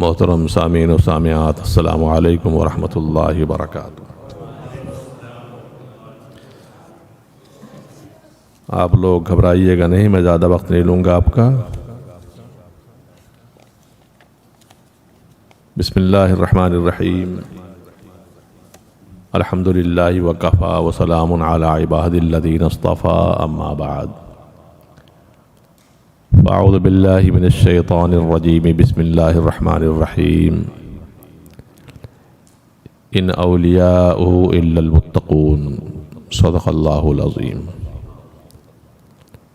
محترم سامعین و سامعات، السلام علیکم ورحمۃ اللہ وبرکاتہ۔ آپ لوگ گھبرائیے گا نہیں، میں زیادہ وقت نہیں لوں گا آپ کا۔ بسم اللہ الرحمن الرحیم، الحمد للہ وکفیٰ وسلام علی عبادہ الذین اصطفیٰ، اما بعد فاعوذ باللہ من الشیطان الرجیم، بسم اللہ الرحمن الرحیم، ان اولیاءہ الا المتقون، صدق اللہ العظیم۔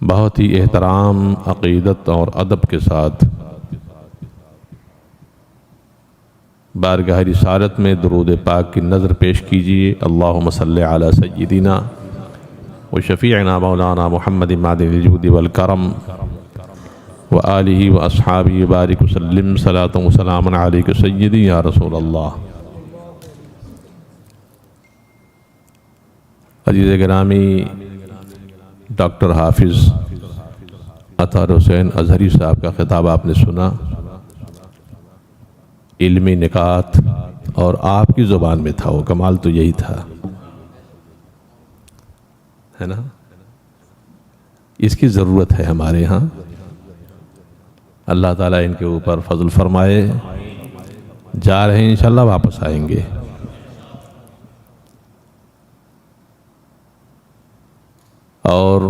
بہت ہی احترام، عقیدت اور ادب کے ساتھ بارگاہ رسالت میں درود پاک کی نظر پیش کیجیے۔ اللہم صلی علی سیدنا و شفیعنا مولانا محمد معدن الجود والکرم وآلہ واصحابہ بارک وسلم، صلاۃ و سلام علیک سیدی یا رسول اللہ۔ عزیز گرامی، ڈاکٹر حافظ اطہر حسین اظہری صاحب کا خطاب آپ نے سنا، علمی نکات، اور آپ کی زبان میں تھا، وہ کمال تو یہی تھا، ہے نا؟ اس کی ضرورت ہے ہمارے ہاں۔ اللہ تعالیٰ ان کے اوپر فضل فرمائے۔ جا رہے ہیں انشاءاللہ، واپس آئیں گے۔ اور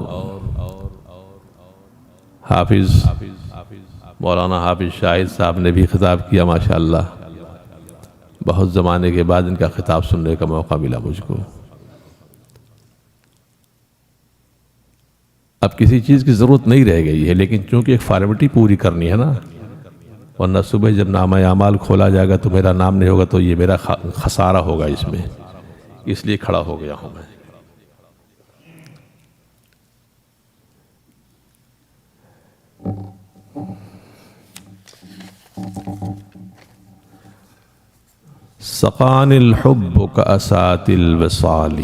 حافظ مولانا حافظ شاہد صاحب نے بھی خطاب کیا، ماشاءاللہ۔ بہت زمانے کے بعد ان کا خطاب سننے کا موقع ملا مجھ کو۔ اب کسی چیز کی ضرورت نہیں رہ گئی ہے، لیکن چونکہ ایک فارمیلٹی پوری کرنی ہے نا، ورنہ صبح جب نامہ اعمال کھولا جائے گا تو میرا نام نہیں ہوگا تو یہ میرا خسارہ ہوگا اس میں، اس لیے کھڑا ہو گیا ہوں میں۔ سقان الحب کأسات الوصال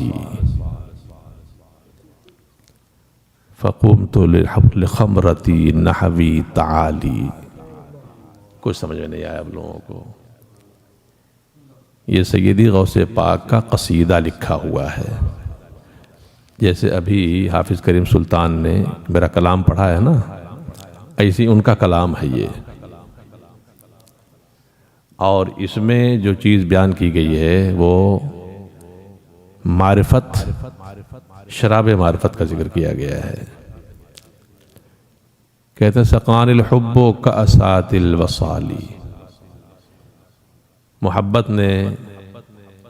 فقمت لخمرتی نحوی تعالی۔ کچھ سمجھ میں نہیں آیا آپ لوگوں کو؟ یہ سیدی غوث پاک کا قصیدہ لکھا ہوا ہے، جیسے ابھی حافظ کریم سلطان نے میرا کلام پڑھا ہے نا، ایسی ان کا کلام ہے یہ۔ اور اس میں جو چیز بیان کی گئی ہے وہ معرفت، شراب معرفت کا ذکر کیا گیا ہے۔ کہتے ہیں سقان الحب کأسات الوصال، محبت نے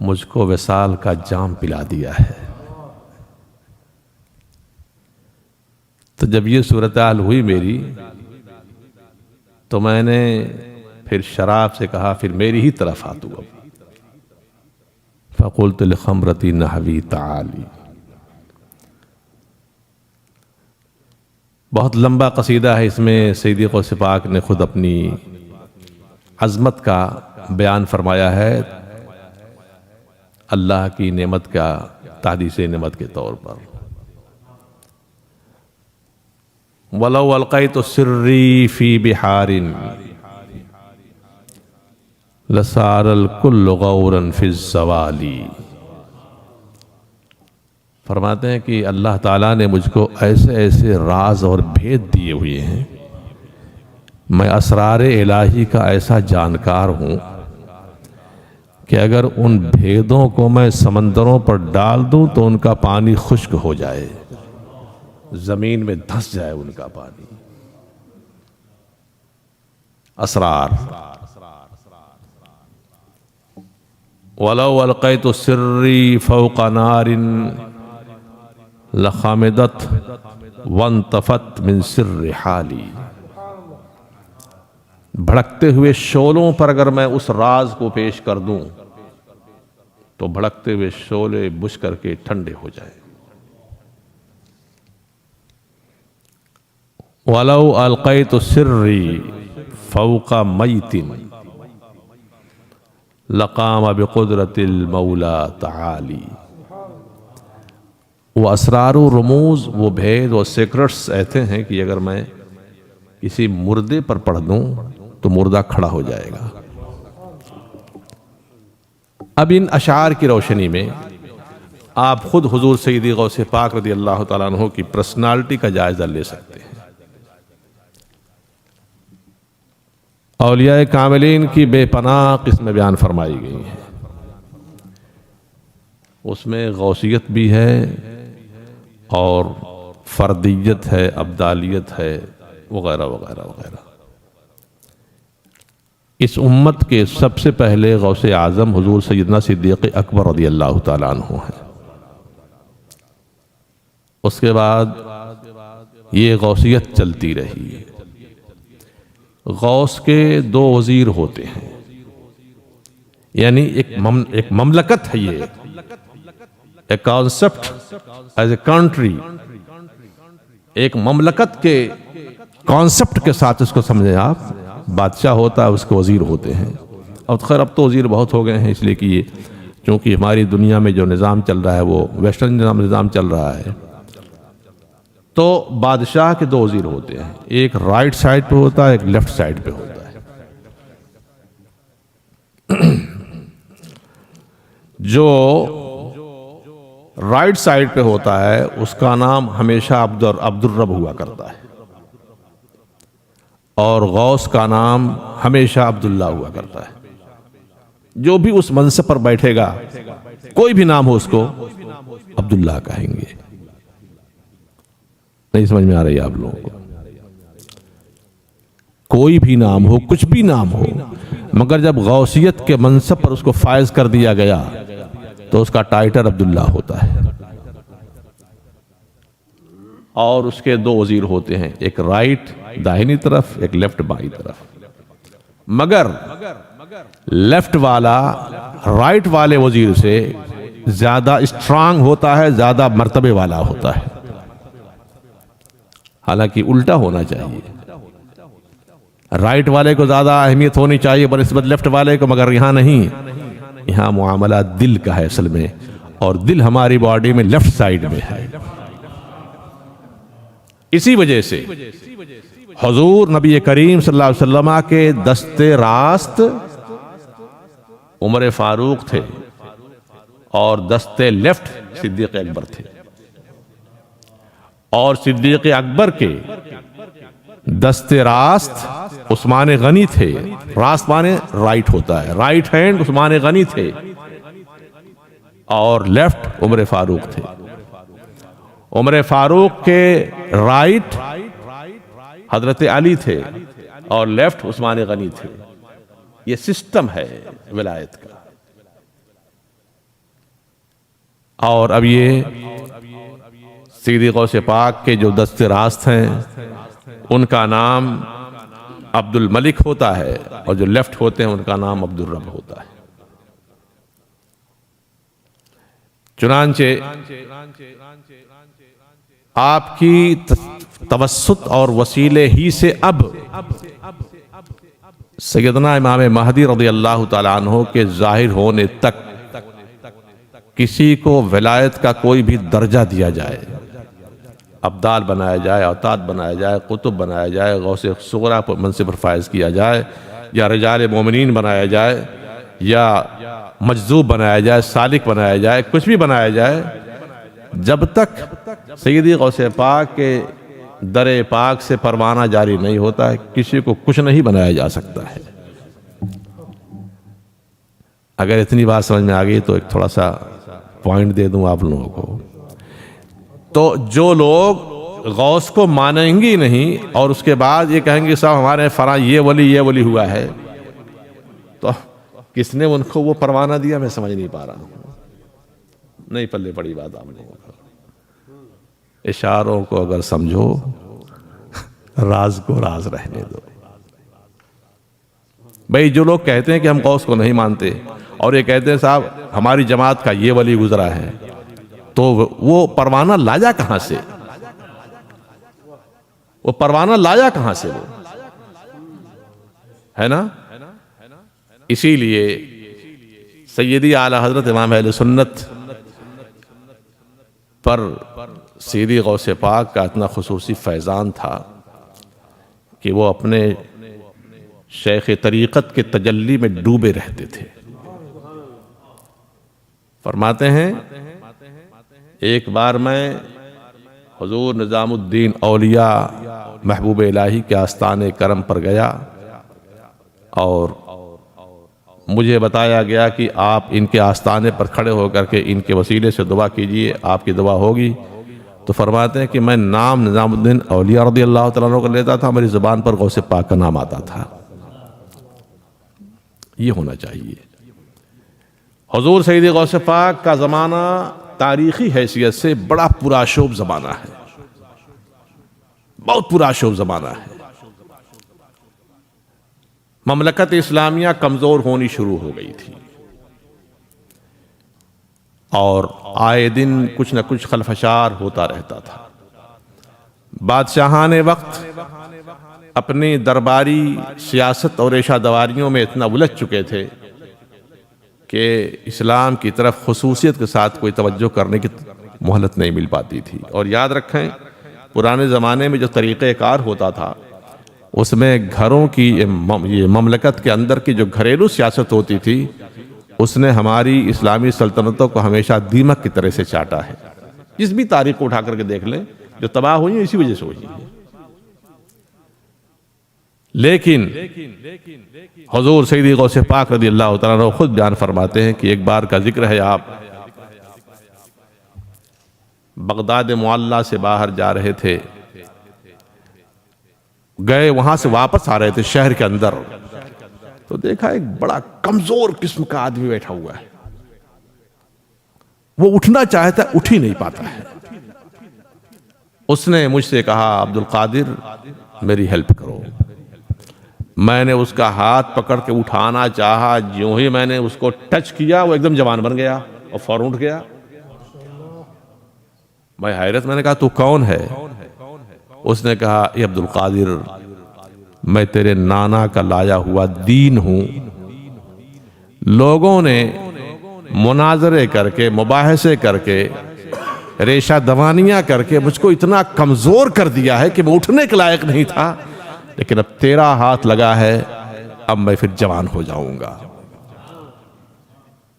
مجھ کو وصال کا جام پلا دیا ہے۔ تو جب یہ صورتحال ہوئی میری، تو میں نے پھر شراب سے کہا پھر میری ہی طرف آ تو اب۔ فقلت لخمرتی نحوی تعالی۔ بہت لمبا قصیدہ ہے، اس میں سیدی غوث پاک نے خود اپنی عظمت کا بیان فرمایا ہے، اللہ کی نعمت کا تحدیث نعمت کے طور پر۔ وَلَوْ أَلْقَيْتُ سِرِّي فِي بِحَارٍ لَصَارَ الْكُلُّ غَوْرًا فِي الزَّوَالِ۔ فرماتے ہیں کہ اللہ تعالیٰ نے مجھ کو ایسے ایسے راز اور بھید دیے ہوئے ہیں، میں اسرار الہی کا ایسا جانکار ہوں کہ اگر ان بھیدوں کو میں سمندروں پر ڈال دوں تو ان کا پانی خشک ہو جائے، زمین میں دھس جائے ان کا پانی۔ اسرار۔ وَلَوْ أَلْقَيْتُ سِرِّي فَوْقَ نَارٍ لَخَمِدَتْ وَانْتَفَتْ مِنْ سِرِّ حَالِي۔ بھڑکتے ہوئے شعلوں پر اگر میں اس راز کو پیش کر دوں تو بھڑکتے ہوئے شعلے بجھ کر کے ٹھنڈے ہو جائیں۔ وَلَوْ أَلْقَيْتُ سِرِّي فَوْقَ مَيْتٍ لَقَامَ بِقُدْرَةِ الْمَوْلَى تَعَالِي۔ وہ اسرار و رموز، وہ بھید و سیکرٹس ایسے ہیں کہ اگر میں کسی مردے پر پڑھ دوں تو مردہ کھڑا ہو جائے گا۔ اب ان اشعار کی روشنی میں آپ خود حضور سیدی غوث پاک رضی اللہ تعالیٰ عنہ کی پرسنالٹی کا جائزہ لے سکتے ہیں۔ اولیاء کاملین کی بے پناہ قسمیں بیان فرمائی گئی ہیں، اس میں غوثیت بھی ہے اور فردیت ہے، ابدالیت ہے، وغیرہ وغیرہ وغیرہ۔ اس امت کے سب سے پہلے غوث اعظم حضور سیدنا صدیق اکبر رضی اللہ تعالیٰ عنہ ہیں۔ اس کے بعد یہ غوثیت چلتی رہی۔ غوث کے دو وزیر ہوتے ہیں، یعنی ایک مملکت ہے، یہ ایک کانسیپٹ ایز اے کنٹری، ایک مملکت کے کانسیپٹ کے ساتھ اس کو سمجھیں آپ۔ بادشاہ ہوتا ہے، اس کے وزیر ہوتے ہیں۔ اب خیر اب تو وزیر بہت ہو گئے ہیں، اس لیے کہ یہ چونکہ ہماری دنیا میں جو نظام چل رہا ہے وہ ویسٹرن نظام چل رہا ہے، تو بادشاہ کے دو وزیر ہوتے ہیں، ایک رائٹ سائڈ پہ ہوتا ہے، ایک لیفٹ سائڈ پہ ہوتا ہے۔ جو رائٹ سائڈ پہ ہوتا ہے اس کا نام ہمیشہ عبد الرب ہوا کرتا ہے، اور غوث کا نام ہمیشہ عبداللہ ہوا کرتا ہے۔ جو بھی اس منصب پر بیٹھے گا، کوئی بھی نام ہو، اس کو عبداللہ کہیں گے۔ نہیں سمجھ میں آ رہی ہے آپ لوگوں کو؟ کوئی بھی نام ہو، کچھ بھی نام ہو، مگر جب غوثیت کے منصب پر اس کو فائز کر دیا گیا تو اس کا ٹائٹل عبداللہ ہوتا ہے۔ اور اس کے دو وزیر ہوتے ہیں، ایک رائٹ داہنی طرف، ایک لیفٹ بائیں طرف۔ مگر لیفٹ والا رائٹ والے وزیر سے زیادہ اسٹرانگ ہوتا ہے، زیادہ مرتبے والا ہوتا ہے، حالانکہ الٹا ہونا چاہیے۔ رائٹ والے کو زیادہ اہمیت ہونی چاہیے بنسبت لیفٹ والے کو، مگر یہاں نہیں، یہاں معاملہ دل کا ہے اصل میں، اور دل ہماری باڈی میں لیفٹ سائیڈ میں ہے۔ اسی وجہ سے حضور نبی کریم صلی اللہ علیہ وسلم کے دست راست عمر فاروق تھے، اور دست لیفٹ صدیق اکبر تھے، اور صدیق اکبر کے دست راست عثمان غنی تھے۔ راست مانے رائٹ ہوتا ہے، رائٹ ہینڈ عثمان غنی تھے، اور لیفٹ عمر فاروق تھے۔ عمر فاروق کے رائٹ حضرت علی تھے، اور لیفٹ عثمان غنی تھے۔ یہ سسٹم ہے ولایت کا۔ اور اب یہ سیدی غوث پاک کے جو دست راست ہیں ان کا نام عبد الملک ہوتا ہے، اور جو لیفٹ ہوتے ہیں ان کا نام عبد الرب ہوتا ہے۔ چنانچہ آپ کی توسط اور وسیلے ہی سے اب سیدنا امام مہدی رضی اللہ تعالیٰ عنہ کے ظاہر ہونے تک کسی کو ولایت کا کوئی بھی درجہ دیا جائے، ابدال بنایا جائے، اوتاد بنایا جائے، قطب بنایا جائے، غوث صغریٰ پر منصب پر فائز کیا جائے، یا رجال مومنین بنایا جائے، یا مجذوب بنایا جائے، سالک بنایا جائے، کچھ بھی بنایا جائے، جب تک سیدی غوث پاک کے در پاک سے پروانہ جاری نہیں ہوتا ہے، کسی کو کچھ نہیں بنایا جا سکتا ہے۔ اگر اتنی بات سمجھ میں آ گئی تو ایک تھوڑا سا پوائنٹ دے دوں آپ لوگوں کو۔ تو جو لوگ غوث کو مانیں گے نہیں اور اس کے بعد یہ کہیں گے صاحب ہمارے فلاں یہ ولی ہوا ہے، تو کس نے ان کو وہ پروانہ دیا؟ میں سمجھ نہیں پا رہا ہوں۔ نہیں پلے پڑی بات آپ لوگوں کو۔ اشاروں کو اگر سمجھو، راز کو راز رہنے دو۔ بھئی جو لوگ کہتے ہیں کہ ہم غوث کو نہیں مانتے اور یہ کہتے ہیں صاحب ہماری جماعت کا یہ ولی گزرا ہے، تو وہ پروانہ لایا کہاں سے؟ وہ پروانہ لایا کہاں سے؟ وہ ہے نا؟ اسی لیے سیدی اعلی حضرت امام اہل سنت پر سیدی غوث پاک کا اتنا خصوصی فیضان تھا کہ وہ اپنے شیخ طریقت کے تجلی میں ڈوبے رہتے تھے۔ فرماتے ہیں ایک بار میں حضور نظام الدین اولیاء محبوب الہی کے آستان کرم پر گیا اور مجھے بتایا گیا کہ آپ ان کے آستانے پر کھڑے ہو کر کے ان کے وسیلے سے دعا کیجئے، آپ کی دعا ہوگی۔ تو فرماتے ہیں کہ میں نام نظام الدین اولیاء رضی اللہ تعالیٰ عنہ کا لیتا تھا، میری زبان پر غوث پاک کا نام آتا تھا۔ یہ ہونا چاہیے۔ حضور سید غوث پاک کا زمانہ تاریخی حیثیت سے بڑا پرآشوب زمانہ ہے، بہت پرآشوب زمانہ ہے۔ مملکت اسلامیہ کمزور ہونی شروع ہو گئی تھی اور آئے دن کچھ نہ کچھ خلفشار ہوتا رہتا تھا۔ بادشاہان وقت اپنی درباری سیاست اور ریشہ دواریوں میں اتنا الجھ چکے تھے کہ اسلام کی طرف خصوصیت کے ساتھ کوئی توجہ کرنے کی مہلت نہیں مل پاتی تھی۔ اور یاد رکھیں پرانے زمانے میں جو طریقہ کار ہوتا تھا اس میں گھروں کی یہ مملکت کے اندر کی جو گھریلو سیاست ہوتی تھی اس نے ہماری اسلامی سلطنتوں کو ہمیشہ دیمک کی طرح سے چاٹا ہے۔ جس بھی تاریخ کو اٹھا کر کے دیکھ لیں جو تباہ ہوئی ہیں اسی وجہ سے ہوئی ہیں۔ لیکن حضور سیدی غوث پاک رضی اللہ تعالیٰ عنہ خود بیان فرماتے ہیں کہ ایک بار کا ذکر ہے، آپ بغداد معلیٰ سے باہر جا رہے تھے، گئے وہاں سے واپس آ رہے تھے شہر کے اندر، تو دیکھا ایک بڑا کمزور قسم کا آدمی بیٹھا ہوا ہے، وہ اٹھنا چاہتا ہے اٹھ ہی نہیں پاتا ہے۔ اس نے مجھ سے کہا عبد القادر میری ہیلپ کرو۔ میں نے اس کا ہاتھ پکڑ کے اٹھانا چاہا، جو ہی میں نے اس کو ٹچ کیا وہ ایک دم جوان بن گیا اور فوراً اٹھ گیا۔ میں حیرت، میں نے کہا تو کون ہے؟ اس نے کہا اے عبد القادر میں تیرے نانا کا لایا ہوا دین ہوں۔ لوگوں نے مناظرے کر کے مباحثے کر کے ریشہ دوانیاں کر کے مجھ کو اتنا کمزور کر دیا ہے کہ میں اٹھنے کے لائق نہیں تھا، لیکن اب تیرا ہاتھ لگا ہے، اب میں پھر جوان ہو جاؤں گا۔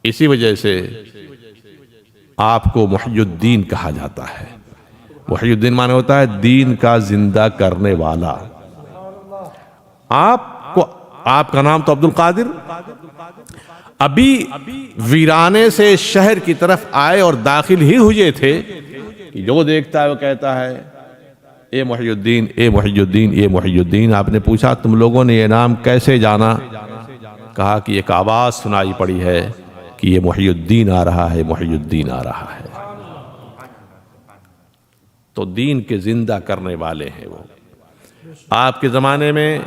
اسی وجہ سے آپ کو محی الدین کہا جاتا ہے۔ محی الدین معنی ہوتا ہے دین کا زندہ کرنے والا۔ آپ کا نام تو عبد القادر، ابھی ویرانے سے شہر کی طرف آئے اور داخل ہی ہوئے تھے کہ جو دیکھتا ہے وہ کہتا ہے اے محی الدین، اے محی الدین، اے محی الدین۔ آپ نے پوچھا تم لوگوں نے یہ نام کیسے جانا؟ کہا کہ ایک آواز سنائی پڑی ہے کہ یہ محی الدین آ رہا ہے، محی الدین آ رہا ہے۔ تو دین کے زندہ کرنے والے ہیں وہ۔ آپ کے زمانے میں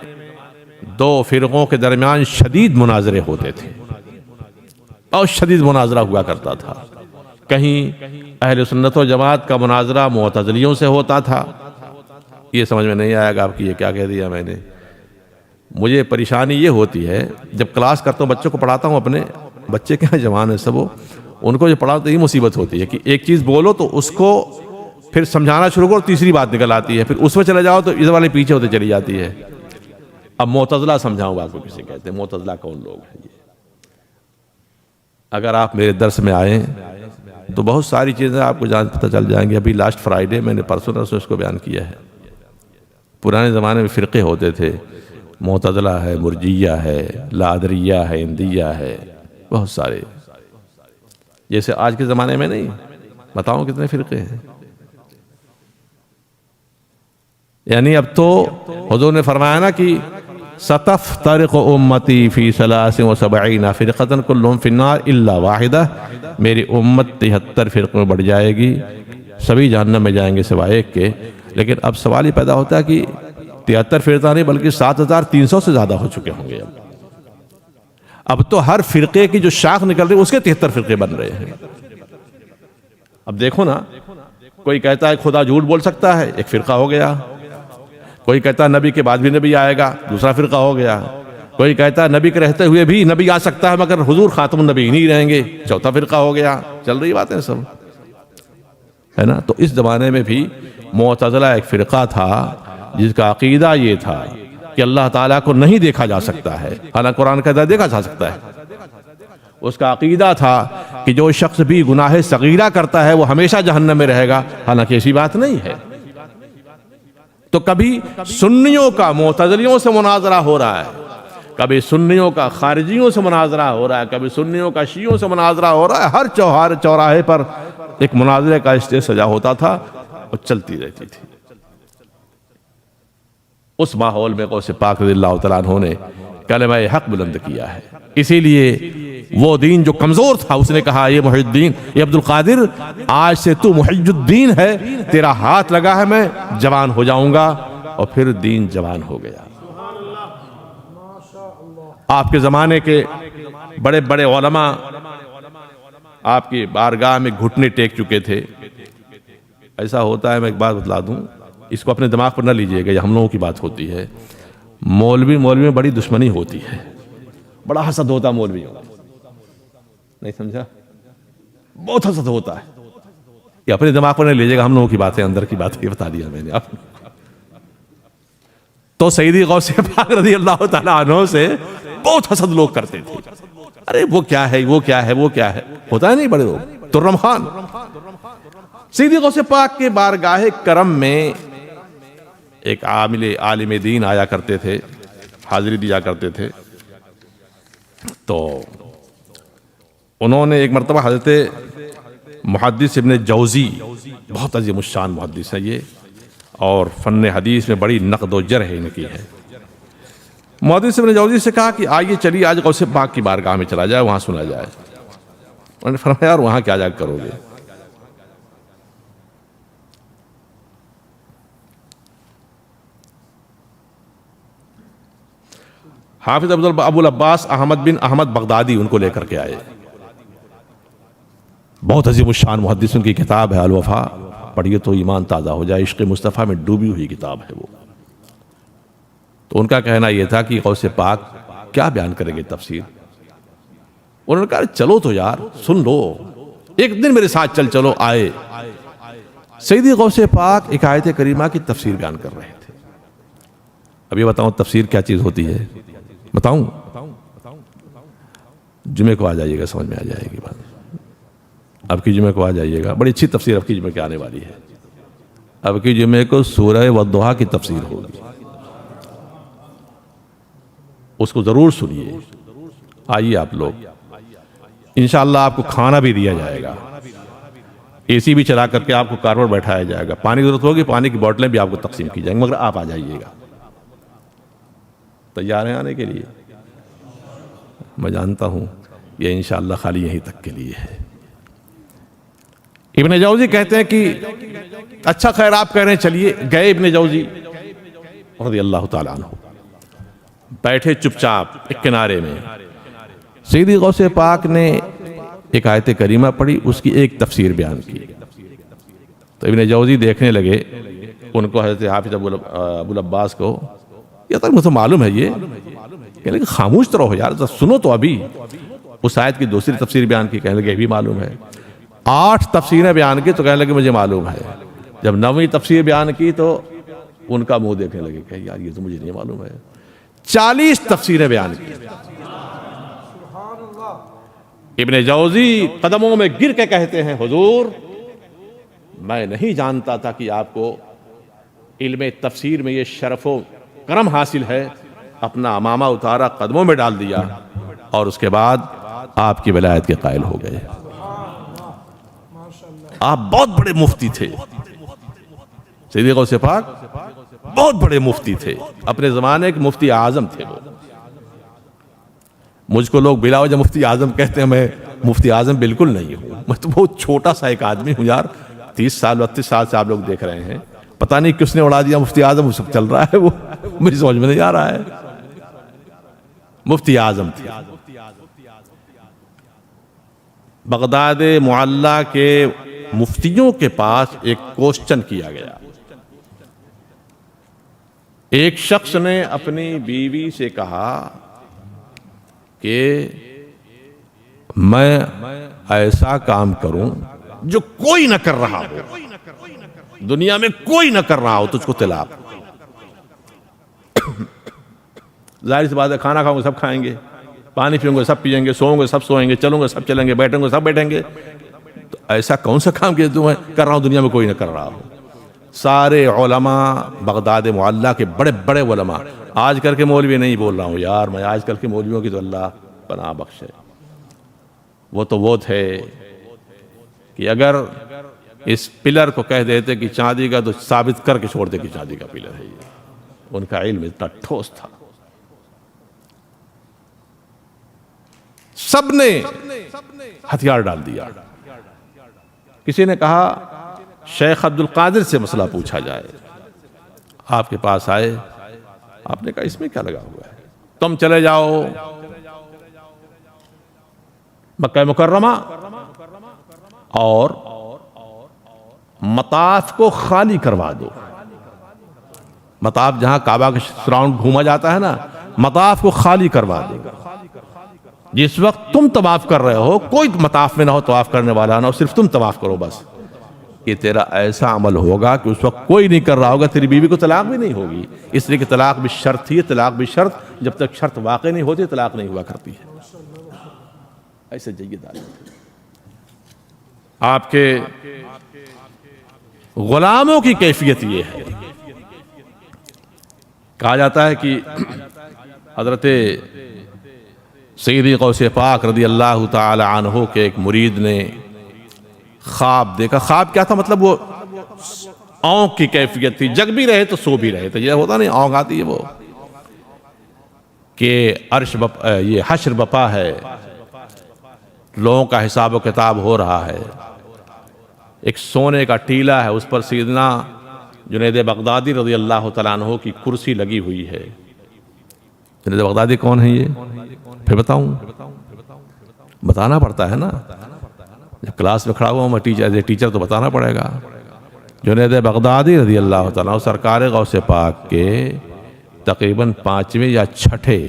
دو فرقوں کے درمیان شدید مناظرے ہوتے تھے، بہت شدید مناظرہ ہوا کرتا تھا۔ کہیں اہل سنت و جماعت کا مناظرہ معتزلیوں سے ہوتا تھا۔ یہ سمجھ میں نہیں آیا گا آپ کی یہ کیا کہہ دیا میں نے۔ مجھے پریشانی یہ ہوتی ہے جب کلاس کرتا ہوں، بچوں کو پڑھاتا ہوں، اپنے بچے کیا جوان ہیں سب، ان کو جو پڑھاتا تو یہ مصیبت ہوتی ہے کہ ایک چیز بولو تو اس کو پھر سمجھانا شروع کرو، تیسری بات نکل آتی ہے، پھر اس میں چلے جاؤ تو اس والے پیچھے ہوتے چلی جاتی ہے۔ اب معتزلہ سمجھاؤں گا آپ کو کسے کہتے ہیں، معتزلہ کون لوگ ہیں یہ؟ اگر آپ میرے درس میں آئیں تو بہت ساری چیزیں آپ کو پتہ چل جائیں گی۔ ابھی لاسٹ فرائیڈے میں نے پرسوں اس کو بیان کیا ہے۔ پرانے زمانے میں فرقے ہوتے تھے، معتزلہ ہے، مرجیہ ہے، لادریہ ہے، اندیہ ہے، بہت سارے۔ جیسے آج کے زمانے میں نہیں، بتاؤں کتنے فرقے ہیں۔ یعنی اب تو حضور نے فرمایا نا کہ ستفترق امتی فی 73 فرقۃ کلہم فی النار الا واحدہ، میری امت 73 فرقوں میں بڑھ جائے گی، سبھی جہنم میں جائیں گے سوائے ایک کے۔ لیکن اب سوال یہ پیدا ہوتا ہے کہ 73 فرقہ نہیں بلکہ 7300 سے زیادہ ہو چکے ہوں گے۔ اب تو ہر فرقے کی جو شاخ نکل رہی ہے اس کے 73 فرقے بن رہے ہیں۔ اب دیکھو نا، کوئی کہتا ہے خدا جھوٹ بول سکتا ہے، ایک فرقہ ہو گیا۔ کوئی کہتا ہے نبی کے بعد بھی نبی آئے گا، دوسرا فرقہ ہو گیا۔ کوئی کہتا ہے نبی کے رہتے ہوئے بھی نبی آ سکتا ہے مگر حضور خاتم النبی نہیں رہیں گے، چوتھا فرقہ ہو گیا۔ چل رہی باتیں سب، ہے نا۔ تو اس زمانے میں بھی معتزلہ ایک فرقہ تھا جس کا عقیدہ یہ تھا کہ اللہ تعالیٰ کو نہیں دیکھا جا سکتا ہے، حالانکہ قرآن کہتا ہے دیکھا جا سکتا ہے۔ اس کا عقیدہ تھا کہ جو شخص بھی گناہ صغیرہ کرتا ہے وہ ہمیشہ جہنم میں رہے گا، حالانکہ ایسی بات نہیں ہے۔ تو کبھی سنیوں کا معتزلیوں سے مناظرہ ہو رہا ہے، کبھی سنیوں کا خارجیوں سے مناظرہ ہو رہا ہے، کبھی سنیوں کا شیعوں سے مناظرہ ہو رہا ہے۔ ہر چوراہے پر ایک مناظرے کا اسٹیج سجا ہوتا تھا اور چلتی رہتی تھی۔ اس ماحول میں غوث پاک رضی اللہ تعالیٰ عنہ نے کلمہ حق بلند کیا ہے۔ اسی لیے وہ دین جو کمزور تھا، اس نے کہا یہ محی الدین، یہ عبد القادر، آج سے تو محی الدین ہے، تیرا ہاتھ لگا ہے میں جوان ہو جاؤں گا۔ اور پھر دین جوان ہو گیا۔ آپ کے زمانے کے بڑے بڑے علماء آپ کی بارگاہ میں گھٹنے ٹیک چکے تھے۔ ایسا ہوتا ہے، میں ایک بات بتلا دوں، اس کو اپنے دماغ پر نہ لیجئے گا، یہ ہم لوگوں کی بات ہوتی ہے۔ مولوی میں بڑی دشمنی ہوتی ہے، بڑا حسد ہوتا ہے مولویوں کا، نہیں سمجھا؟ بہت حسد ہوتا ہے۔ یہ اپنے دماغ پر نہ لیجئے گا، ہم لوگوں کی باتیں، اندر کی باتیں، یہ بتا دیا میں نے آپ کو۔ تو سیدی غوث پاک رضی اللہ تعالیٰ عنہ سے بہت حسد لوگ کرتے تھے۔ ارے وہ کیا ہے، وہ کیا ہے، وہ کیا ہے، ہوتا ہے نہیں بڑے لوگ۔ ترم خان سیدی غوث پاک کے بارگاہ کرم میں ایک عالم دین آیا کرتے تھے، حاضری دیا کرتے تھے۔ تو انہوں نے ایک مرتبہ حضرت محدث ابن جوزی، بہت عظیم الشان محدث ہے یہ، اور فن حدیث میں بڑی نقد و جرح ان کی ہے۔ محدث ابن جوزی سے کہا کہ آئیے چلیے آج غوث پاک کی بارگاہ میں چلا جائے، وہاں سنا جائے۔ انہوں نے فرمایا یار وہاں کیا جا کرو گے؟ حافظ ابو العباس احمد بن احمد بغدادی ان کو لے کر کے آئے، بہت عظیم الشان محدث، ان کی کتاب ہے الوفا، پڑھیے تو ایمان تازہ ہو جائے، عشق مصطفیٰ میں ڈوبی ہوئی کتاب ہے وہ۔ تو ان کا کہنا یہ تھا کہ غوث پاک کیا بیان کریں گے تفسیر؟ انہوں نے کہا چلو تو یار سن لو، ایک دن میرے ساتھ چلو۔ آئے سیدی غوث پاک ایک آیت کریمہ کی تفسیر بیان کر رہے تھے۔ اب یہ بتاؤں تفسیر کیا چیز ہوتی ہے؟ بتاؤں؟ جمعے کو آ جائیے گا، سمجھ میں آ جائے گی بات۔ اب کی جمعے کو آ جائیے گا، بڑی اچھی تفسیر اب کی جمعے کی آنے والی ہے۔ اب کی جمعے کو سورہ والضحیٰ کی تفسیر ہوگی، اس کو ضرور سنیے۔ آئیے آپ لوگ، انشاءاللہ آپ کو کھانا بھی دیا جائے گا، اے سی بھی چلا کر کے آپ کو کار پر بیٹھایا جائے گا، پانی ضرورت ہوگی پانی کی بوتلیں بھی آپ کو تقسیم کی جائیں گی، مگر آپ آ جائیے گا۔ تیار ہیں آنے کے لیے؟ میں جانتا ہوں یہ انشاءاللہ خالی یہیں تک کے لیے ہے۔ ابن جوزی کہتے ہیں کہ اچھا خیر آپ کہہ رہے ہیں چلیے، گئے ابن جوزی رضی اللہ تعالیٰ عنہ، بیٹھے چپ چاپ ایک کنارے میں۔ سیدی غوث پاک نے ایک آیت کریمہ پڑھی، اس کی ایک تفسیر بیان کی۔ تو ابن جوزی دیکھنے لگے ان کو، حضرت حافظ ابو العباس کو، یہ تو مجھے معلوم ہے، یہ کہنے لگے خاموش تو رہو یار، سنو تو ابھی۔ اس آیت کی دوسری تفسیر بیان کی، کہنے لگے یہ بھی معلوم ہے۔ 8 تفسیریں بیان کی تو کہنے لگے مجھے معلوم ہے۔ جب 9ویں تفسیر بیان کی تو ان کا منہ دیکھنے لگے کہ یار یہ تو مجھے نہیں معلوم ہے۔ 40 تفسیریں بیان کی۔ ابن جوزی قدموں میں گر کے کہتے ہیں حضور میں نہیں جانتا تھا کہ آپ کو علم تفسیر میں یہ شرف و کرم حاصل ہے، اپنا امامہ اتارا، قدموں میں ڈال دیا، اور اس کے بعد آپ کی ولایت کے قائل ہو گئے۔ آپ بہت بڑے مفتی تھے، سیدی غوث پاک بہت بڑے مفتی تھے، اپنے زمانے کے مفتی اعظم تھے وہ۔ مجھ کو لوگ بلا وجہ مفتی اعظم کہتے ہیں، میں مفتی اعظم بالکل نہیں ہوں، میں تو بہت چھوٹا سا ایک آدمی ہوں یار۔ 30 سال 32 سال سے آپ لوگ دیکھ رہے ہیں، پتہ نہیں کس نے اڑا دیا مفتی اعظم، وہ سب چل رہا ہے، وہ مجھے سمجھ میں نہیں آ رہا ہے۔ مفتی اعظم تھے۔ بغداد معلیٰ کے مفتیوں کے پاس ایک کوسچن کیا گیا۔ ایک شخص نے اپنی بیوی سے کہا کہ میں ایسا کام کروں جو کوئی نہ کر رہا ہو، دنیا میں کوئی نہ کر رہا ہو، تجھ کو طلاق۔ ظاہر سی بات ہے کھانا کھاؤں گے سب کھائیں گے، پانی پیوں گے سب پئیں گے، سوؤں گے سب سوئیں گے، چلوں گے سب چلیں گے، بیٹھیں گے سب بیٹھیں گے. تو ایسا کون سا کام کہ میں کر رہا ہوں دنیا میں کوئی نہ کر رہا ہو. سارے علماء بغداد معلیٰ کے بڑے بڑے علماء، آج کل کے مولوی نہیں بول رہا ہوں یار میں، آج کل کے مولویوں کی تو اللہ پناہ بخشے. وہ تھے کہ اگر اس پلر کو کہہ دیتے کہ چاندی کا، تو ثابت کر کے چھوڑتے کہ چاندی کا پلر ہے یہ. ان کا علم اتنا ٹھوس تھا. سب نے ہتھیار ڈال دیا. کسی نے کہا شیخ عبد القادر سے مسئلہ پوچھا جائے. آپ کے پاس آئے، آپ نے کہا اس میں کیا لگا ہوا ہے، تم چلے جاؤ مکہ مکرمہ اور مطاف کو خالی کروا دو. مطاف جہاں کعبہ کے سراؤنڈ گھوما جاتا ہے نا، مطاف کو خالی کروا دو. جس وقت تم طواف کر رہے ہو کوئی مطاف میں نہ ہو طواف کرنے والا نہ ہو، صرف تم طواف کرو بس. یہ تیرا ایسا عمل ہوگا کہ اس وقت کوئی نہیں کر رہا ہوگا، تیری بیوی کو طلاق بھی نہیں ہوگی. اس لیے کہ طلاق بھی شرط تھی. طلاق بھی شرط، جب تک شرط واقع نہیں ہوتی طلاق نہیں ہوا کرتی ہے. ایسے جید عالم آپ کے غلاموں کی کیفیت یہ ہے. کہا جاتا ہے کہ حضرت سیدی غوث پاک رضی اللہ تعالی عنہ کے ایک مرید نے خواب دیکھا. خواب کیا تھا؟ مطلب وہ اونگ کی کیفیت تھی، جگ بھی رہے تو سو بھی رہے. تو یہ ہوتا نہیں، اونگ آتی ہے وہ کہ یہ حشر بپا ہے، لوگوں کا حساب و کتاب ہو رہا ہے. ایک سونے کا ٹیلا ہے، اس پر سیدنا جنید بغدادی رضی اللہ تعالیٰ عنہ کی کرسی لگی ہوئی ہے. جنید بغدادی کون ہے یہ؟ پھر بتاؤں؟ بتانا پڑتا ہے نا، جب کلاس میں کھڑا ہوا ہوں میں ٹیچر تو بتانا پڑے گا. جنید بغدادی رضی اللہ تعالیٰ سرکار غوث پاک کے تقریباً 5ویں یا 6ٹھے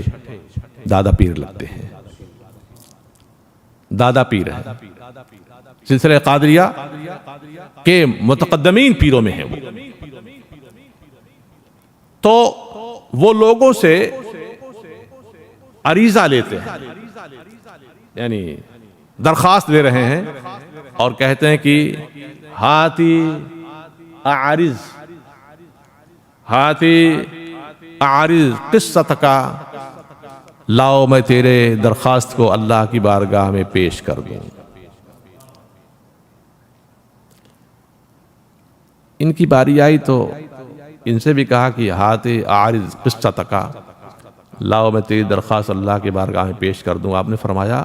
دادا پیر لگتے ہیں. دادا پیر ہے، سلسلہ قادریہ کے متقدمین پیروں میں ہیں وہ. تو وہ لوگوں سے عریضہ لیتے ہیں، یعنی درخواست دے رہے ہیں اور کہتے ہیں کہ ہاتی اعرض قصتک، لاؤ میں تیرے درخواست کو اللہ کی بارگاہ میں پیش کر دوں. ان کی باری آئی تو ان سے بھی کہا کہ ہاتی اعرض قصتک، لاؤ میں تیری درخواست اللہ کی بارگاہ میں پیش کر دوں. آپ نے فرمایا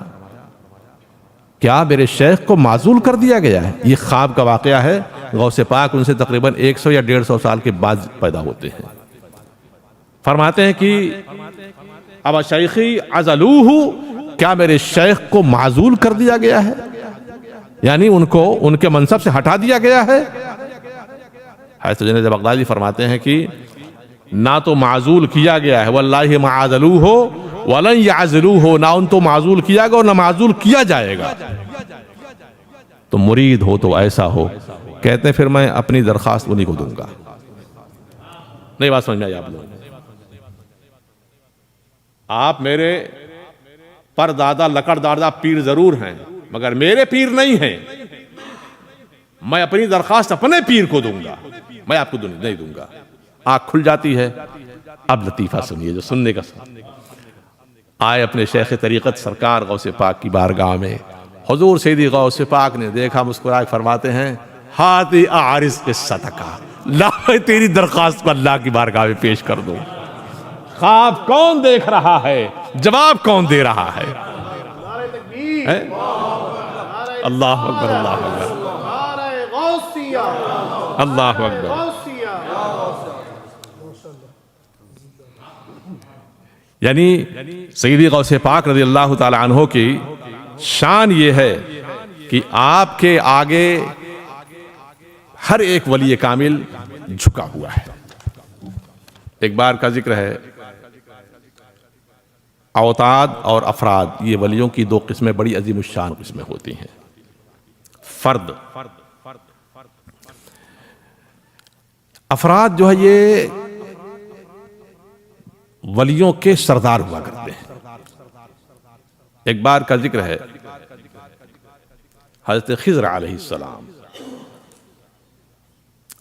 کیا میرے شیخ کو معزول کر دیا گیا ہے؟ یہ خواب کا واقعہ ہے. غوث پاک ان سے تقریباً 100 یا 150 سال کے بعد پیدا ہوتے ہیں. فرماتے ہیں کہ اب شیخی عزلوہ، کیا میرے شیخ کو معزول کر دیا گیا ہے، یعنی ان کو ان کے منصب سے ہٹا دیا گیا ہے. حضرت جنید بغدادی فرماتے ہیں کہ نہ تو معزول کیا گیا ہے، واللہ ما عزلوہ ولن یعزلوہ، نہ ان تو معزول کیا گیا اور نہ معزول کیا جائے گا. تو مرید ہو تو ایسا ہو. کہتے ہیں پھر میں اپنی درخواست انہی کو دوں گا. نہیں بات سمجھ میں آئی آپ لوگ؟ آپ میرے پر دادا لکڑ دادا پیر ضرور ہیں مگر میرے پیر نہیں ہیں. میں اپنی درخواست اپنے پیر کو دوں گا، میں آپ کو نہیں دوں گا. آنکھ کھل جاتی ہے. اب لطیفہ سنیے جو سننے کا آئے اپنے شیخ طریقت سرکار غوث پاک کی بارگاہ میں. حضور سیدی غوث پاک نے دیکھا، مسکرائے، فرماتے ہیں ہاتی اعرض قصتک، لا میں تیری درخواست کو اللہ کی بارگاہ میں پیش کر دوں. خواب کون دیکھ رہا ہے، جواب کون دے رہا ہے؟ اللہ اکبر، اللہ اکبر، اللہ اکبر. یعنی سیدی غوث پاک رضی اللہ تعالی عنہ کی شان یہ ہے کہ آپ کے آگے ہر ایک ولی کامل جھکا ہوا ہے. ایک بار کا ذکر ہے، اوتاد اور افراد، یہ ولیوں کی 2 قسمیں بڑی عظیم الشان قسمیں ہوتی ہیں. فرد، افراد جو ہے یہ ولیوں کے سردار ہوا کرتے ہیں. ایک بار کا ذکر ہے، حضرت خضر علیہ السلام،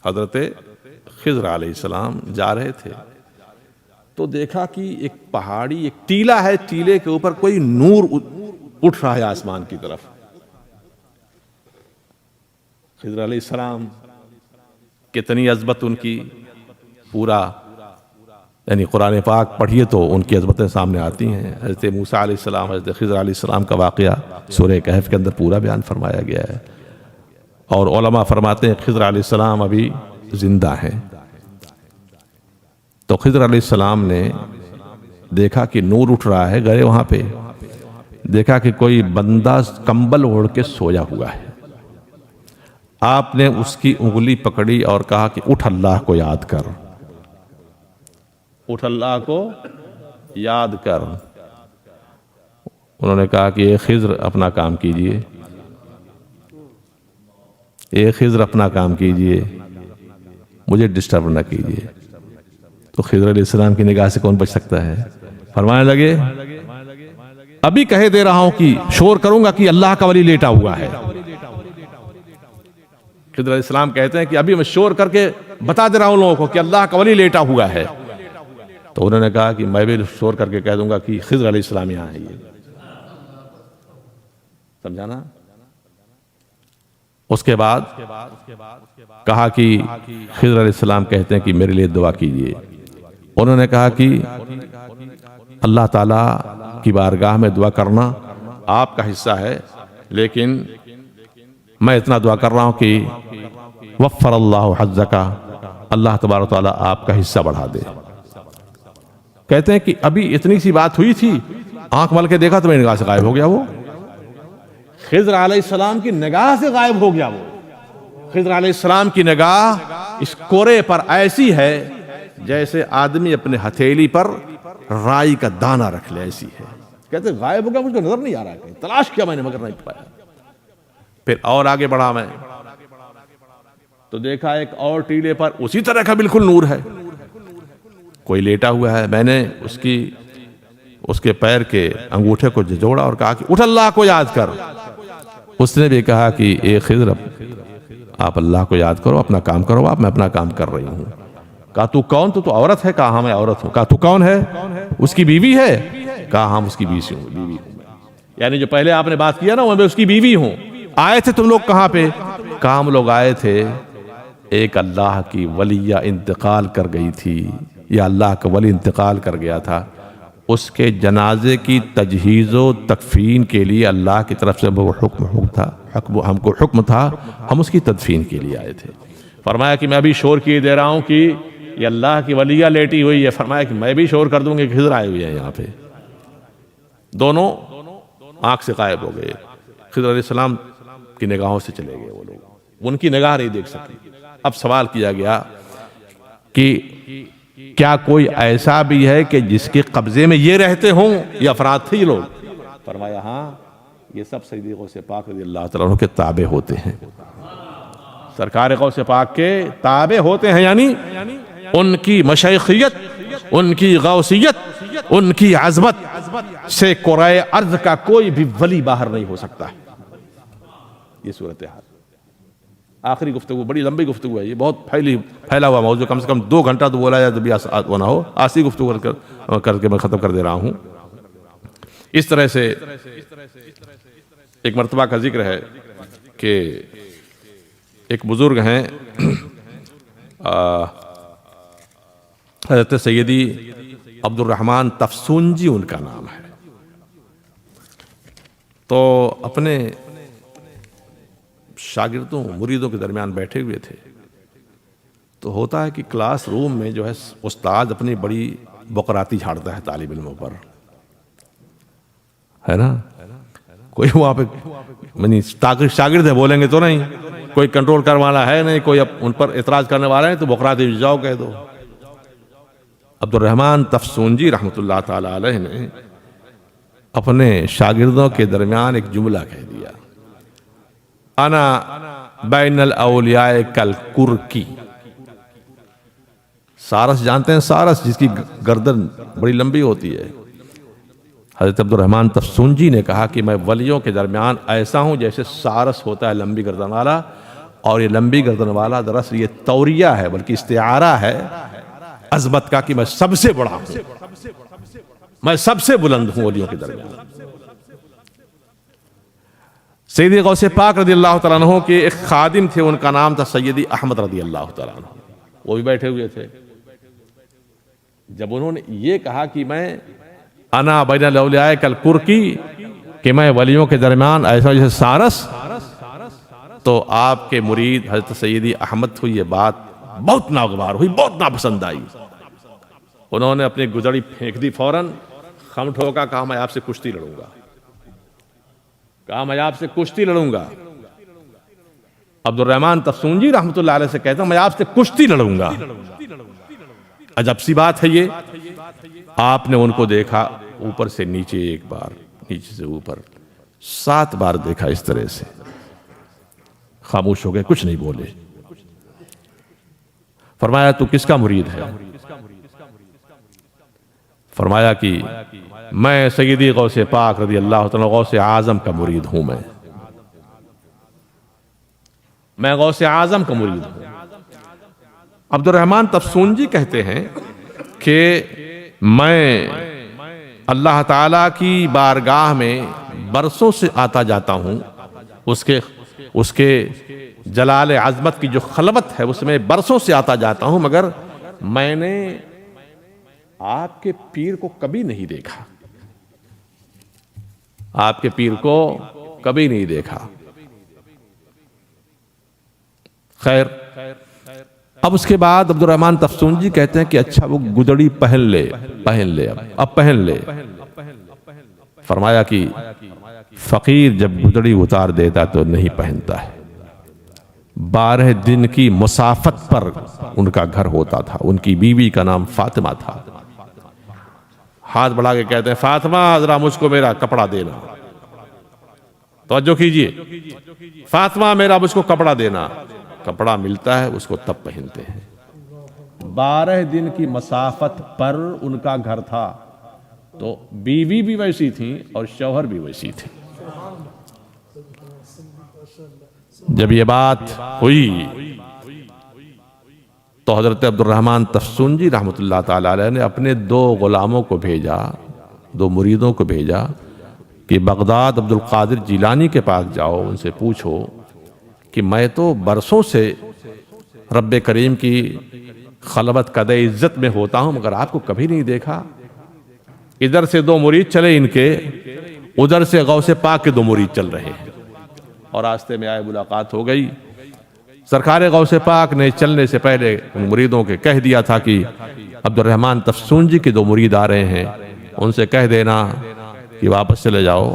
حضرت خضر علیہ السلام جا رہے تھے تو دیکھا کہ ایک پہاڑی، ایک ٹیلا ہے، ٹیلے کے اوپر کوئی نور اٹھ رہا ہے آسمان کی طرف۔ خضر علیہ السلام کتنی عظمت ان کی، پورا یعنی قرآن پاک پڑھیے تو ان کی عظمتیں سامنے آتی ہیں۔ حضرت موسیٰ علیہ السلام، حضرت خضر علیہ السلام کا واقعہ سورہ کہف کے اندر پورا بیان فرمایا گیا ہے، اور علماء فرماتے ہیں خضر علیہ السلام ابھی زندہ ہیں۔ تو خضر علیہ السلام نے دیکھا کہ نور اٹھ رہا ہے، گئے وہاں پہ، دیکھا کہ کوئی بندہ کمبل اوڑھ کے سویا ہوا ہے۔ آپ نے اس کی انگلی پکڑی اور کہا کہ اٹھ اللہ کو یاد کر، اٹھ اللہ کو یاد کر۔ انہوں نے کہا کہ اے خضر اپنا کام کیجئے، اے خضر اپنا کام کیجئے، مجھے ڈسٹرب نہ کیجئے۔ تو خضر علیہ السلام کی نگاہ سے کون بچ سکتا ہے؟ فرمانے لگے ابھی کہے دے رہا ہوں کہ شور کروں گا کہ اللہ کا ولی لیٹا ہوا ہے۔ خضر علیہ السلام کہتے ہیں کہ ابھی میں شور کر کے بتا دے رہا ہوں لوگوں کو کہ اللہ کا ولی لیٹا ہوا ہے۔ تو انہوں نے کہا کہ میں بھی شور کر کے کہہ دوں گا کہ خضر علیہ السلام یہاں ہے۔ یہ سمجھانا؟ اس کے بعد کہا کہ خضر علیہ السلام کہتے ہیں کہ میرے لیے دعا کیجئے۔ انہوں نے کہا کہ اللہ تعالیٰ کی بارگاہ میں دعا کرنا آپ کا حصہ ہے، لیکن میں اتنا دعا کر رہا ہوں کہ وفر اللہ حظک، اللہ تبارک و تعالیٰ آپ کا حصہ بڑھا دے۔ کہتے ہیں کہ ابھی اتنی سی بات ہوئی تھی، آنکھ مل کے دیکھا تو میری نگاہ سے غائب ہو گیا۔ وہ خضر علیہ السلام کی نگاہ سے غائب ہو گیا۔ وہ خضر علیہ السلام کی نگاہ اس کورے پر ایسی ہے جیسے آدمی اپنے ہتھیلی پر رائی کا دانہ رکھ لے، ایسی ہے۔ کہتے غائب ہو گیا، مجھ کو نظر نہیں آ رہا ہے، تلاش کیا میں نے مگر نہیں پایا۔ پھر اور آگے بڑھا میں تو دیکھا ایک اور ٹیلے پر اسی طرح کا بالکل نور ہے، کوئی لیٹا ہوا ہے۔ میں نے اس کے پیر کے انگوٹھے کو جوڑا اور کہا کہ اٹھ اللہ کو یاد کر۔ اس نے بھی کہا کہ اے خضر آپ اللہ کو یاد کرو، اپنا کام کرو آپ، میں اپنا کام کر رہی ہوں۔ کہا تو کون؟ تو عورت ہے؟ کہا ہاں میں عورت ہوں۔ کہا تو کون ہے؟ اس کی بیوی ہے؟ کہا ہاں اس کی بیوی ہوں۔ یعنی جو پہلے آپ نے بات کیا نا، میں اس کی بیوی ہوں۔ آئے تھے تم لوگ کہاں پہ؟ کہا ہم لوگ آئے تھے، ایک اللہ کی ولیہ انتقال کر گئی تھی، یا اللہ کا ولی انتقال کر گیا تھا، اس کے جنازے کی تجہیز و تکفین کے لیے اللہ کی طرف سے وہ حکم تھا، ہم کو حکم تھا، ہم اس کی تدفین کے لیے آئے تھے۔ فرمایا کہ میں ابھی شور کیے دے رہا ہوں کہ یہ اللہ کی ولیہ لیٹی ہوئی ہے۔ فرمایا کہ میں بھی شور کر دوں گی کہ خضر آئے ہوئے ہیں یہاں پہ۔ دونوں آنکھ سے غائب ہو گئے، خضر علیہ السلام کی نگاہوں سے چلے گئے وہ لوگ، ان کی نگاہ نہیں دیکھ سکی۔ اب سوال کیا گیا کہ کیا کوئی ایسا بھی ہے کہ جس کے قبضے میں یہ رہتے ہوں، یہ افراد تھے یہ لوگ؟ فرمایا ہاں، یہ سب صدیق غوث پاک رضی اللہ تعالیٰ عنہ کے تابع ہوتے ہیں، سرکار غوث پاک کے تابع ہوتے ہیں، یعنی ان کی مشیخیت، ان کی غوثیت، ان کی عظمت سے کرۂ ارض کا کوئی بھی ولی باہر نہیں ہو سکتا ہے۔ یہ صورتحال۔ آخری گفتگو، بڑی لمبی گفتگو ہے یہ، بہت پھیلا ہوا موضوع، کم سے کم 2 گھنٹہ تو بولا جائے تو بھی وہ نہ ہو۔ آخری گفتگو کر کے میں ختم کر دے رہا ہوں۔ اس طرح سے ایک مرتبہ کا ذکر ہے کہ ایک بزرگ ہیں، حضرت سیدی عبد الرحمن تفسونجی ان کا نام ہے۔ تو اپنے شاگردوں مریدوں کے درمیان بیٹھے ہوئے تھے، تو ہوتا ہے کہ کلاس روم میں جو ہے استاد اپنی بڑی بقراتی جھاڑتا ہے طالب علموں پر، ہے نا؟ کوئی وہاں پہ شاگرد ہے، بولیں گے تو نہیں، کوئی کنٹرول کرنے والا ہے نہیں، کوئی ان پر اعتراض کرنے والا ہے تو بقراتی جاؤ کہہ دو۔ عبد الرحمن تفسونجی رحمۃ اللہ تعالی علیہ نے اپنے شاگردوں کے درمیان ایک جملہ کہہ دیا، انا بین الاولیاء کالکرکی۔ سارس جانتے ہیں؟ سارس جس کی گردن بڑی لمبی ہوتی ہے، حضرت عبد الرحمن تفسونجی نے کہا کہ میں ولیوں کے درمیان ایسا ہوں جیسے سارس ہوتا ہے لمبی گردن والا، اور یہ لمبی گردن والا دراصل یہ توریہ ہے، بلکہ استعارہ ہے عظمت کا کہ میں سب سے بڑا ہوں، میں سب سے بلند ہوں ولیوں کے درمیان۔ سیدی غوث پاک رضی اللہ تعالیٰ عنہ کے ایک خادم تھے، ان کا نام تھا سیدی احمد رضی اللہ تعالیٰ عنہ، وہ بھی بیٹھے ہوئے تھے۔ جب انہوں نے یہ کہا کہ میں انا بین الاولیاء کالکرکی، کہ میں ولیوں کے درمیان ایسا جیسے سارس، تو آپ کے مرید حضرت سیدی احمد کو یہ بات بہت ناگوار ہوئی، بہت ناپسند آئی۔ انہوں نے اپنی گزڑی پھینک دی فوراً، خم ٹھوکا، کہا میں آپ سے کشتی لڑوں گا، کہا میں آپ سے کشتی لڑوں گا۔ عبد الرحمن تفسونجی رحمۃ اللہ علیہ سے کہتا ہوں میں آپ سے کشتی لڑوں گا۔ عجب سی بات ہے یہ، آپ نے ان کو دیکھا اوپر سے نیچے ایک بار، نیچے سے اوپر 7 بار دیکھا اس طرح سے، خاموش ہو گئے، کچھ نہیں بولے۔ فرمایا تو کس کا مرید ہے؟ فرمایا کہ میں سیدی غوث پاک رضی اللہ تعالیٰ غوث اعظم کا مرید ہوں، میں غوث اعظم کا مرید ہوں۔ عبد الرحمن تفسونجی کہتے ہیں کہ میں اللہ تعالیٰ کی بارگاہ میں برسوں سے آتا جاتا ہوں، اس کے جلال عظمت کی جو خلوت ہے اس میں برسوں سے آتا جاتا ہوں، مگر میں نے آپ کے پیر کو کبھی نہیں دیکھا، آپ کے پیر کو کبھی نہیں دیکھا۔ خیر، اب اس کے بعد عبد الرحمن تفسونجی کہتے ہیں کہ اچھا وہ گدڑی پہن لے اب پہن لے۔ فرمایا کہ فقیر جب گدڑی اتار دیتا تو نہیں پہنتا ہے۔ 12 دن کی مسافت پر ان کا گھر ہوتا تھا، ان کی بیوی کا نام فاطمہ تھا۔ ہاتھ بڑھا کے کہتے ہیں فاطمہ ذرا مجھ کو میرا کپڑا دینا، توجہ کیجئے، فاطمہ میرا مجھ کو کپڑا دینا۔ کپڑا ملتا ہے اس کو تب پہنتے ہیں۔ 12 دن کی مسافت پر ان کا گھر تھا، تو بیوی بھی ویسی تھی اور شوہر بھی ویسی تھی۔ جب یہ بات ہوئی تو حضرت عبد الرحمن تفسونجی رحمۃ اللہ تعالیٰ علیہ نے اپنے 2 غلاموں کو بھیجا، 2 مریدوں کو بھیجا کہ بغداد عبد القادر جیلانی کے پاس جاؤ، ان سے پوچھو کہ میں تو برسوں سے رب کریم کی خلوت قد عزت میں ہوتا ہوں مگر آپ کو کبھی نہیں دیکھا۔ ادھر سے 2 مرید چلے ان کے، ادھر سے غوث پاک کے 2 مرید چل رہے ہیں، اور راستے میں آئے ملاقات ہو گئی۔ سرکار غوث پاک نے چلنے سے پہلے ان مریدوں کے کہہ دیا تھا کہ عبد الرحمن تفسونجی کے 2 مرید آ رہے ہیں، ان سے کہہ دینا کہ واپس چلے جاؤ۔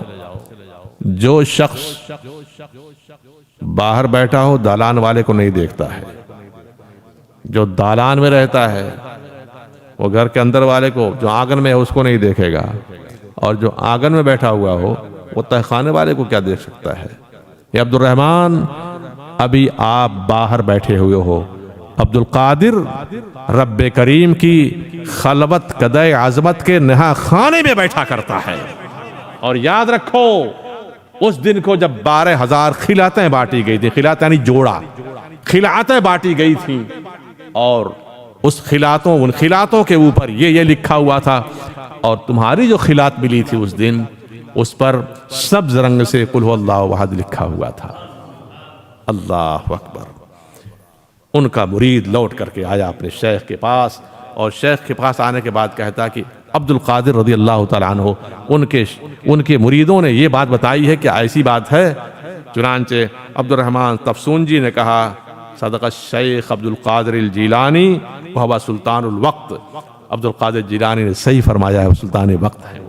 جو شخص باہر بیٹھا ہو دالان والے کو نہیں دیکھتا ہے، جو دالان میں رہتا ہے وہ گھر کے اندر والے کو، جو آنگن میں ہے اس کو نہیں دیکھے گا، اور جو آنگن میں بیٹھا ہوا ہو وہ تہخانے والے کو کیا دیکھ سکتا ہے۔ یہ عبد الرحمن ابھی آپ باہر بیٹھے ہوئے ہو، عبد القادر رب کریم کی خلوت قدع عظمت کے نہا خانے میں بیٹھا کرتا ہے۔ اور یاد رکھو اس دن کو جب 12,000 خلعتیں بانٹی گئی تھی، خلعت یعنی جوڑا، خلعتیں بانٹی گئی تھیں، اور اس ان خلعتوں کے اوپر یہ لکھا ہوا تھا، اور تمہاری جو خلعت ملی تھی اس دن اس پر سبز رنگ سے قل هو اللہ احد لکھا ہوا تھا۔ اللہ اکبر۔ ان کا مرید لوٹ کر کے آیا اپنے شیخ کے پاس، اور شیخ کے پاس آنے کے بعد کہتا کہ عبد القادر رضی اللہ تعالیٰ عنہ ان کے مریدوں نے یہ بات بتائی ہے کہ ایسی بات ہے۔ چنانچہ عبد الرحمن تفسونجی نے کہا صدق الشیخ عبد القادر الجیلانی وہو سلطان الوقت، عبد القادر جیلانی نے صحیح فرمایا ہے، وہ سلطان وقت ہے۔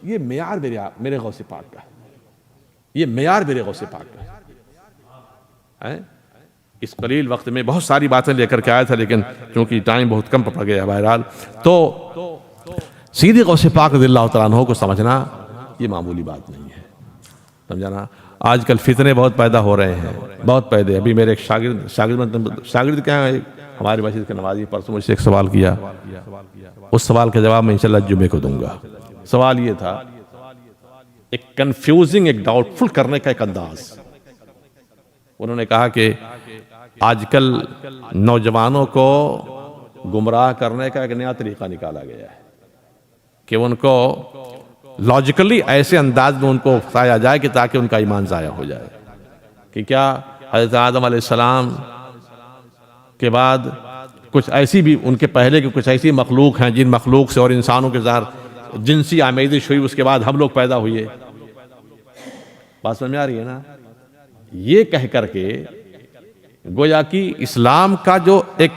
یہ معیار میرے غوث پاک کا ہے، یہ معیار میرے غوث پاک کا ہے۔ اس قلیل وقت میں بہت ساری باتیں لے کر کے آیا تھا، لیکن چونکہ ٹائم بہت کم پڑ گیا بہرحال، تو سیدی غوث پاک رضی اللہ تعالیٰ عنہ کو سمجھنا یہ معمولی بات نہیں ہے، سمجھانا۔ آج کل فتنے بہت پیدا ہو رہے ہیں، بہت پیدا۔ ابھی میرے ایک شاگرد کیا ہے، ہماری مسجد کے نمازی پرسوں مجھ سے ایک سوال کیا، اس سوال کا جواب میں انشاءاللہ جمعے کو دوں گا۔ سوال یہ تھا، ایک کنفیوزنگ، ایک ڈاؤٹ فل کرنے کا ایک انداز۔ انہوں نے کہا کہ آج کل نوجوانوں کو گمراہ کرنے کا ایک نیا طریقہ نکالا گیا ہے کہ ان کو لاجیکلی ایسے انداز میں ان کو پھنسایا جائے کہ تاکہ ان کا ایمان ضائع ہو جائے، کہ کیا حضرت آدم علیہ السلام کے بعد کچھ ایسی بھی ان کے پہلے کی کچھ ایسی مخلوق ہیں جن مخلوق سے اور انسانوں کے ظاہر جنسی آمیزش ہوئی، اس کے بعد ہم لوگ پیدا ہوئے۔ بات سمجھ میں آ رہی ہے نا؟ یہ کہہ کر کے گویا کہ اسلام کا جو ایک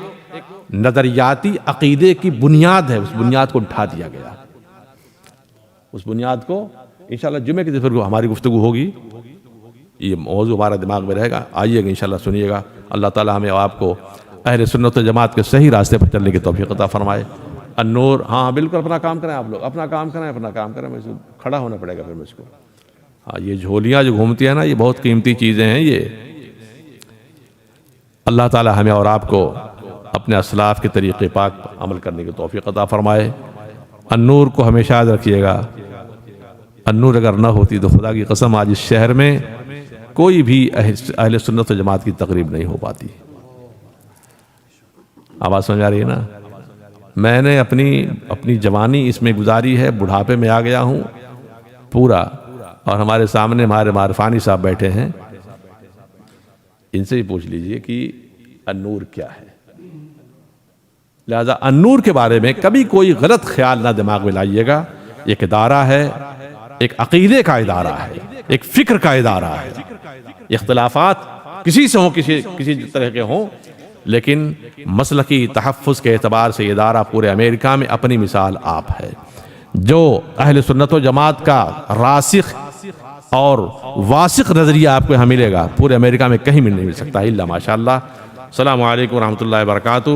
نظریاتی عقیدے کی بنیاد ہے، اس بنیاد کو اٹھا دیا گیا۔ اس بنیاد کو انشاءاللہ جمعے کی دفعہ ہماری گفتگو ہوگی، یہ موضوع ہمارا دماغ میں رہے گا، آئیے گا انشاءاللہ سنیے گا۔ اللہ تعالیٰ ہمیں آپ کو اہل سنت و جماعت کے صحیح راستے پر چلنے کی توفیق عطا فرمائے۔ النور، ہاں بالکل اپنا کام کریں، آپ لوگ اپنا کام کریں، اپنا کام کریں، مجھے کھڑا ہونا پڑے گا پھر مجھ کو۔ ہاں یہ جھولیاں جو گھومتی ہیں نا، یہ بہت قیمتی چیزیں ہیں یہ۔ اللہ تعالیٰ ہمیں اور آپ کو اپنے اسلاف کے طریقے پاک عمل کرنے کی توفیق عطا فرمائے۔ النور کو ہمیشہ یاد رکھیے گا، النور اگر نہ ہوتی تو خدا کی قسم آج اس شہر میں کوئی بھی اہل سنت و جماعت کی تقریب نہیں ہو پاتی۔ آواز سمجھ آ رہی ہے نا؟ میں نے اپنی جوانی اس میں گزاری ہے، بڑھاپے میں آ گیا ہوں پورا، اور ہمارے سامنے ہمارے معرفانی صاحب بیٹھے ہیں، ان سے ہی پوچھ لیجئے کہ النور کیا ہے۔ لہذا النور کے بارے میں کبھی کوئی غلط خیال نہ دماغ میں لائیے گا۔ ایک ادارہ ہے، ایک عقیدے کا ادارہ ہے، ایک فکر کا ادارہ ہے۔ اختلافات کسی سے ہوں، کسی طرح کے ہوں، لیکن مسلکی تحفظ کے اعتبار سے یہ ادارہ پورے امریکہ میں اپنی مثال آپ ہے۔ جو اہل سنت و جماعت کا راسخ اور واسق نظریہ آپ کو یہاں ملے گا، پورے امریکہ میں کہیں بھی نہیں مل سکتا الا ماشاءاللہ۔ السلام علیکم ورحمۃ اللہ وبرکاتہ۔